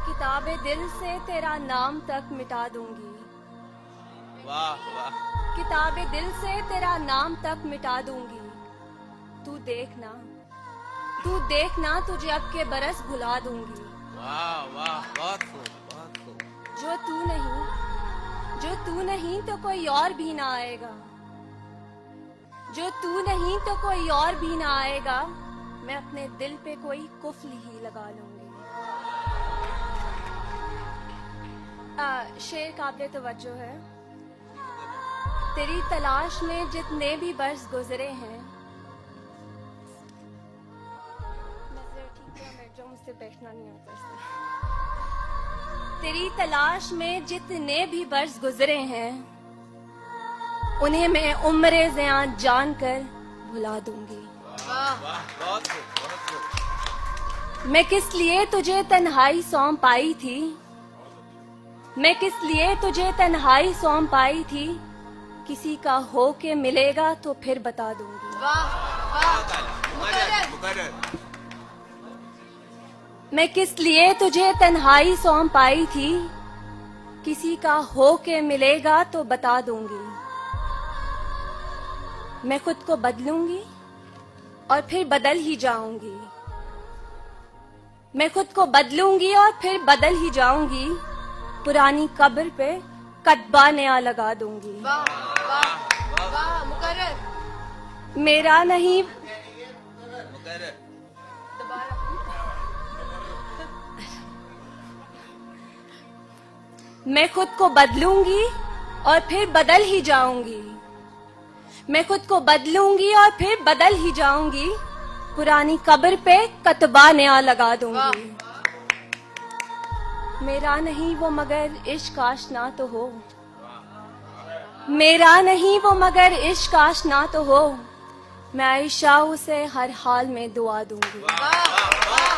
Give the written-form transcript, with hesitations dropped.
किताबे दिल से तेरा नाम तक मिटा दूंगी। वाह वाह। किताबे दिल से तेरा नाम तक मिटा दूंगी। तू देखना, तू देखना, तुझे अब के बरस भुला दूंगी। वाह वाह, बहुत खूब बहुत खूब। जो तू नहीं तो कोई और भी ना आएगा। जो तू नहीं तो कोई और भी ना आएगा। मैं अपने दिल पे कोई कुफल ही लगा लूंगी। शेर काबिले तवज्जो है। तेरी तलाश में जितने भी बरस गुजरे हैं। मुझसे बैठना नहीं आता इसलिए। तेरी तलाश में जितने भी बरस गुजरे हैं, उन्हें मैं उम्रे ज़ियां जानकर भुला दूंगी। वाह वाह, बहुत खूब बहुत खूब। मैं किस लिए तुझे तन्हाई सौंप आई थी। मैं किस लिए तुझे तन्हाई सौंप आई थी। किसी का हो के मिलेगा तो फिर बता दूंगी। मुकर्रर। मैं किस लिए तुझे तन्हाई सौंप आई थी। किसी का हो के मिलेगा तो बता दूंगी। मैं खुद को बदलूंगी और फिर बदल ही जाऊंगी। मैं खुद को बदलूंगी और फिर बदल ही जाऊंगी। पुरानी कब्र पे कतबा नया लगा दूंगी। वाह वाह वाह, मुकर्रर। मेरा नहीं, मुकर्रर। दोबारा। मैं खुद को बदलूंगी और फिर बदल ही जाऊंगी। मैं खुद को बदलूंगी और फिर बदल ही जाऊंगी। पुरानी कब्र पे कतबा नया लगा दूंगी। मेरा नहीं वो मगर इश्क आशना तो हो। मेरा नहीं वो मगर इश्क आशना तो हो। मैं आयशा उसे हर हाल में दुआ दूंगी। वाह वाह।